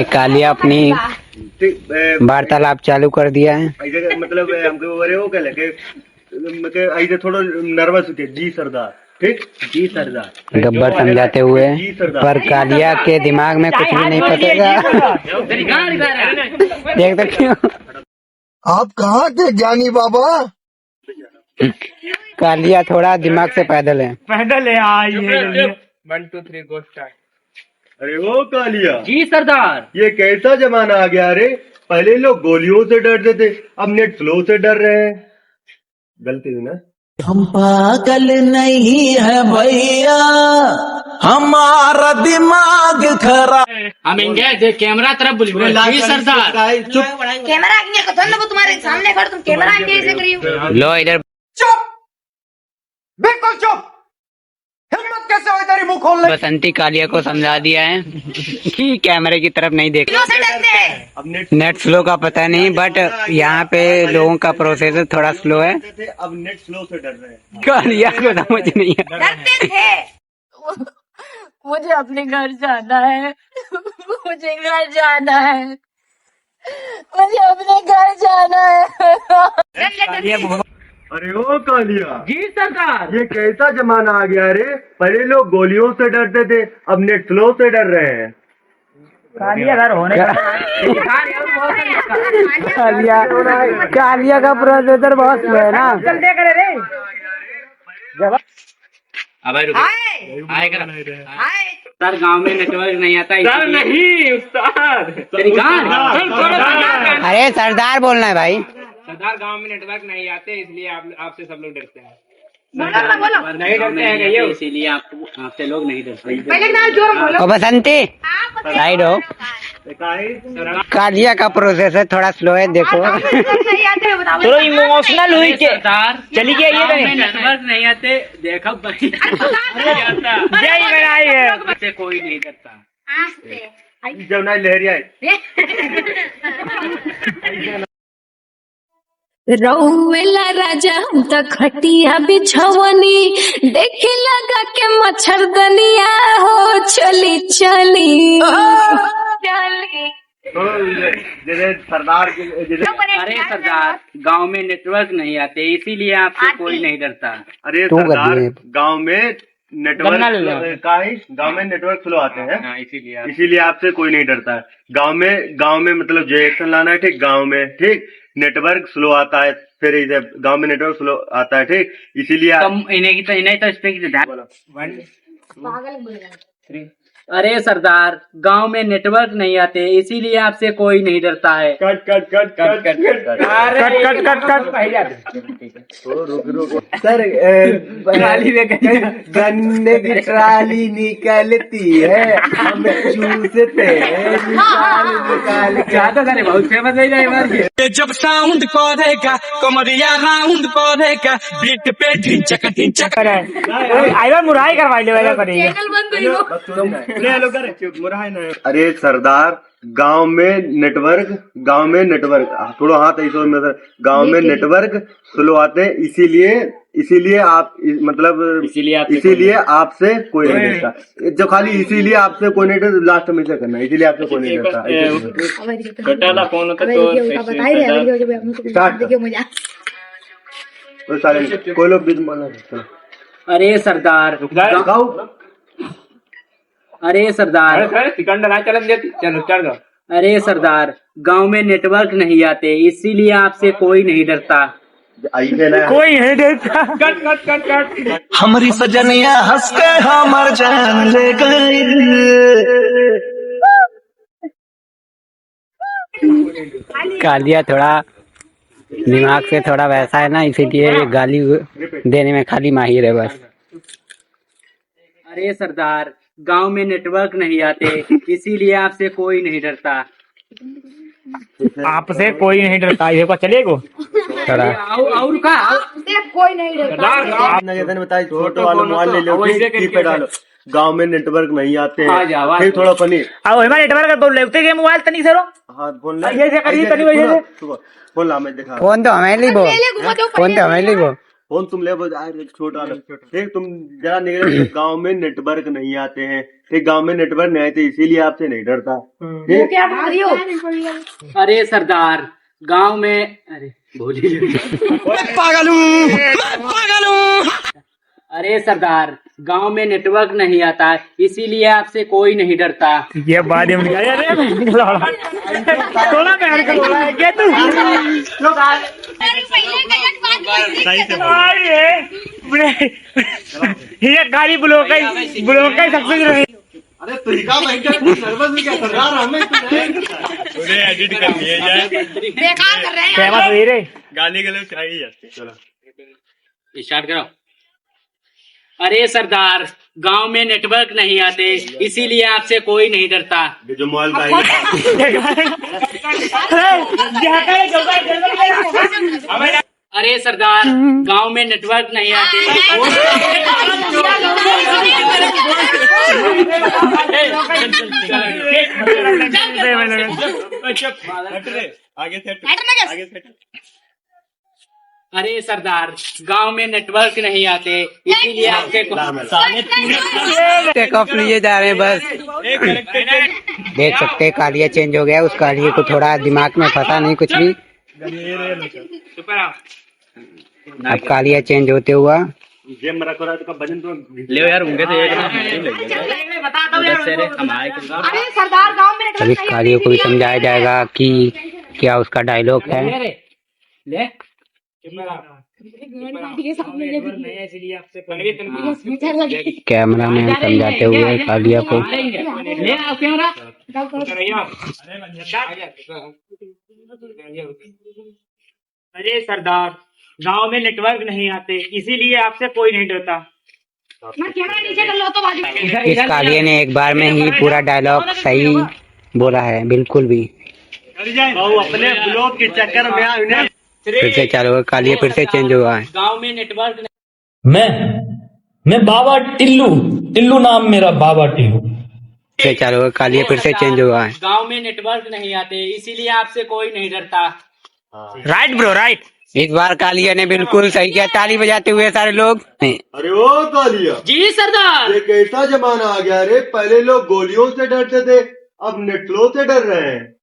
कालिया अपनी वार्तालाप चालू कर दिया है। ऐसे मतलब हमको वो कह लगे ऐसे थोड़ा नर्वस थे जी सरदार, ठीक जी सरदार गब्बर समझाते हुए, पर कालिया के दिमाग में कुछ भी नहीं पतेगा। देख सकते हो आप कहाँ के ज्ञानी बाबा? कालिया थोड़ा दिमाग से पैदल है। ये 1 2 3 गो स्टार्ट। अरे ओ कालिया जी सरदार। ये कैसा जमाना आ गया रे? पहले लोग गोलियों से डरते थे, अब नेट स्लो से डर रहे हैं। गलती हुई ना? हम पागल नहीं है भैया, हमारा दिमाग खराब। हम इंडिया देख कैमरा तरफ बोलिए जी सरदार। चुप। कैमरा आगे को धन तुम्हारे सामने खड़, तुम कैमरा आगे ऐसे करियो। लो इधर चुप, बिल्कुल चुप। हिम्मत कैसे हो इधर मुंह खोलने? बसंती कालिया को समझा दिया है कि कैमरे की तरफ नहीं देख। क्यों से डरते हैं? अब नेट स्लो का पता नहीं, बट यहाँ पे लोगों का प्रोसेसर थोड़ा स्लो है। अब नेट स्लो से डर रहे हैं। कालिया को समझ नहीं है। डरते थे। मुझे अपने घर जाना है, मुझे घर जाना है, मुझे अपने घर जाना है। अरे ओ कालिया जी सरदार। ये कैसा जमाना आ गया रे? पहले लोग गोलियों से डरते थे, अब नेट स्लो से डर रहे हैं। कालिया घर होने कालिया का प्रोसेसर बहुत स्लो है ना। जल्दी करे रे। सर गांव में नेटवर्क नहीं आता। सर नहीं उस्ताद। अरे सरदार बोलना है भाई। सरदार गांव में नेटवर्क नहीं आते इसलिए आपसे सब लोग डरते हैं। बोलो नहीं डरते हैं क्या? इसीलिए आपसे लोग नहीं डरते। पहले नाम जोर बोलो। ओ बसंती साइड हो। कालिया का प्रोसेसर थोड़ा स्लो है, देखो। नहीं आते बताओ। थोड़ा इमोशनल हुई के चली गई ये नेटवर्क नहीं आते, देखो यही बनाई है। कोई नहीं डरता। जब ना लहरी आए रउला राजा हम त खटिया बिछवनी, देखे लगा के मच्छरदनिया हो। चली चली चली। जैसे सरदार अरे सरदार गांव में नेटवर्क नहीं आते, इसीलिए आपसे कोई नहीं डरता। अरे सरदार गांव में नेटवर्क गांव में नेटवर्क स्लो आते हैं, इसीलिए आपसे कोई नहीं डरता है। गांव में मतलब जो एक्शन लाना है, ठीक गांव में ठीक नेटवर्क स्लो आता है, फिर इधर गांव में नेटवर्क स्लो आता है, ठीक इसीलिए इन्हें तो इस पे अरे सरदार गांव में नेटवर्क नहीं आते, इसीलिए आपसे कोई नहीं डरता है। Cut cut cut cut cut cut रुक सर गन्ने की ट्राली निकलती है, हम चूसते हैं निकाल के। बहुत फेमस है। जब साउंड करेगा कमरिया राउंड करेगा, बीट पे ढिंचक ढिंचक। आइवा मुराई करवाई ले वाला करेंगे। चैनल बंद करियो। अरे सरदार गांव में नेटवर्क थोड़ा हाथ ऐसा में गांव में नेटवर्क स्लो आते हैं, इसीलिए आप मतलब इसीलिए आपसे कोई नहीं डरता। जो खाली इसीलिए आपसे कोई नहीं डरता, लास्ट में से करना, इसीलिए आपसे कोई नहीं डरता। कोई लोग बीच में अरे सरदार अरे सरदार गांव में नेटवर्क नहीं आते, इसीलिए आपसे कोई नहीं डरता। कोई नहीं डरता। Cut cut cut cut. हमारी सजनिया हंस के हमर जान ले गई। कालिया थोड़ा दिमाग से थोड़ा वैसा है ना, इसीलिए ये गाली देने में खाली माहिर है बस। अरे सरदार गांव में नेटवर्क नहीं आते, इसीलिए आपसे कोई नहीं डरता। आपसे कोई नहीं डरता। ये चलेगो थोड़ा और का कोई नहीं डरता। आपने बताया छोटे वाले मोबाइल ले लो, कीपैड डालो। गांव में नेटवर्क नहीं आते हैं, फिर थोड़ा फनी अब हमारे नेटवर्क तो लेते के मोबाइल तनी सरो। हाँ बोल ऐसे करिए तनी वैसे बोल मैं दिखा फोन तो हमें ली वो, फोन तो हमें ली वो। फोन तुम ले छोटा ठीक, तुम जरा निकले। गांव में नेटवर्क नहीं आते हैं, ठीक, गांव में नेटवर्क नहीं आते इसीलिए आपसे नहीं डरता। वो क्या बोल रही हो? अरे सरदार गांव में, अरे बोली पागल हूँ मैं पागल हूँ। अरे सरदार गांव में नेटवर्क नहीं आता इसीलिए आपसे कोई नहीं डरता। ये बात हम निकाले। अरे थोड़ा बहन का बोला है क्या तू? ये गाड़ी ब्लॉक सक्सेस रही। अरे तरीका नर्वस में क्या सरदार हमें एडिट कर लिए जाए, बेकार कर रहे हैं फेमस हुई रे। गाली गले चाहिए। चलो स्टार्ट करो। अरे सरदार गांव में नेटवर्क नहीं आते इसीलिए आपसे कोई नहीं डरता। ये जो मोबाइल का अरे सरदार गांव में नेटवर्क नहीं आते अरे सरदार गांव में नेटवर्क नहीं आते इसीलिए आपसे टेक ऑफ लिए जा रहे हैं बस। देख सकते हैं कालिया चेंज हो गया, उस कालिया को थोड़ा दिमाग में फंसा नहीं कुछ भी। अब कालिया चेंज होते हुआ ले यार होंगे तो अरे सरदार गांव में अभी कालियों को भी समझाया जाएगा कि क्या उसका डायलॉग है। कैमरा मैन समझाते हुए कालिया को। अरे सरदार गांव में नेटवर्क नहीं आते इसीलिए आपसे कोई नहीं डरता। मैं कैमरा नीचे कर लो तो बाजू। इस कालिया ने एक बार में ही पूरा डायलॉग सही बोला है, बिल्कुल भी। अपने ब्लॉग के चक्कर में फिर से चालू हुआ, कालिया फिर से चेंज हुआ है। गांव में नेटवर्क मैं बाबा टिल्लू नाम मेरा बाबा टिल्लू। फिर से चालू हुआ, कालिया फिर से चेंज हुआ है। गांव में नेटवर्क नहीं आते इसीलिए आपसे कोई नहीं डरता। Right bro right. इस बार कालिया ने बिल्कुल सही किया, ताली बजाते हुए सारे लोग। अरे ओ कालिया, जी सरदार। ये कैसा जमाना आ गया रे? पहले लोग गोलियों से डरते थे, अब नेटलों से डर रहे हैं।